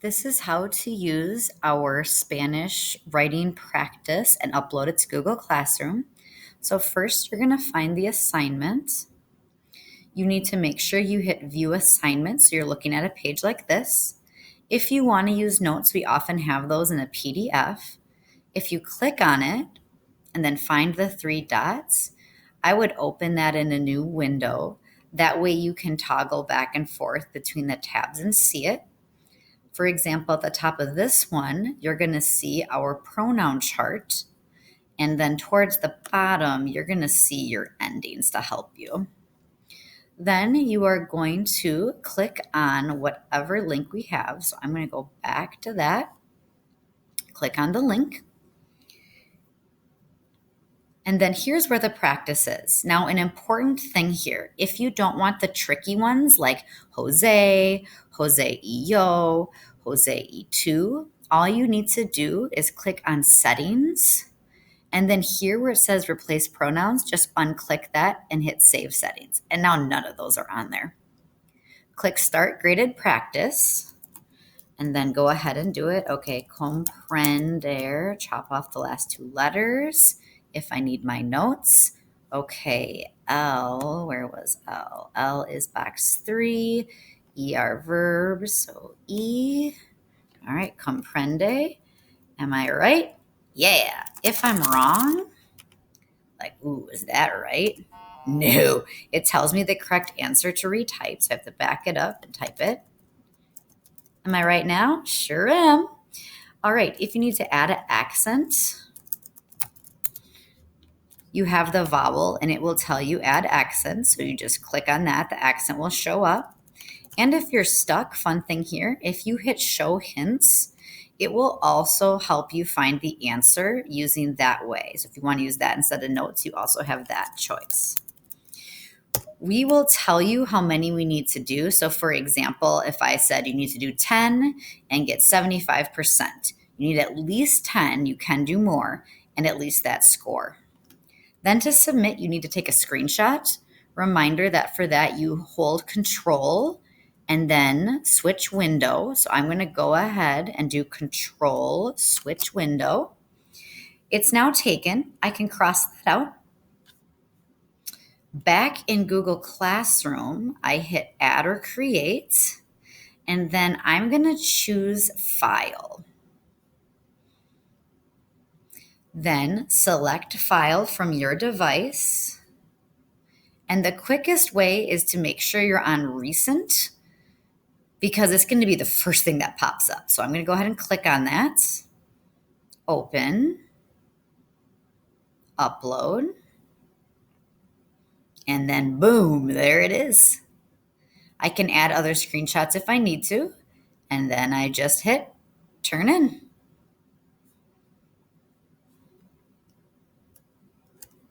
This is how to use our Spanish writing practice and upload it to Google Classroom. So first, you're going to find the assignment. You need to make sure you hit View Assignment, so you're looking at a page like this. If you want to use notes, we often have those in a PDF. If you click on it and then find the three dots, I would open that in a new window. That way you can toggle back and forth between the tabs and see it. For example, at the top of this one, you're going to see our pronoun chart. And then towards the bottom, you're going to see your endings to help you. Then you are going to click on whatever link we have. So I'm going to go back to that, click on the link. And then here's where the practice is. Now, an important thing here, if you don't want the tricky ones like Jose, Jose y yo, Jose y tú, all you need to do is click on settings. And then here where it says replace pronouns, just unclick that and hit save settings. And now none of those are on there. Click start graded practice and then go ahead and do it. Okay, comprender, chop off the last two letters. If I need my notes, okay, L, where was L? L is box 3, E are verbs, so E. All right, comprende. Am I right? Yeah. If I'm wrong, like, ooh, is that right? No. It tells me the correct answer to retype, so I have to back it up and type it. Am I right now? Sure am. All right, if you need to add an accent, you have the vowel and it will tell you add accent. So you just click on that, the accent will show up. And if you're stuck, fun thing here, if you hit show hints, it will also help you find the answer using that way. So if you want to use that instead of notes, you also have that choice. We will tell you how many we need to do. So for example, if I said you need to do 10 and get 75%, you need at least 10, you can do more, and at least that score. Then to submit, you need to take a screenshot. Reminder that for that, you hold Control and then switch window. So I'm going to go ahead and do Control, switch window. It's now taken. I can cross that out. Back in Google Classroom, I hit Add or Create, and then I'm going to choose File. Then select File from your device. And the quickest way is to make sure you're on Recent because it's going to be the first thing that pops up. So I'm going to go ahead and click on that. Open. Upload. And then boom, there it is. I can add other screenshots if I need to. And then I just hit Turn In.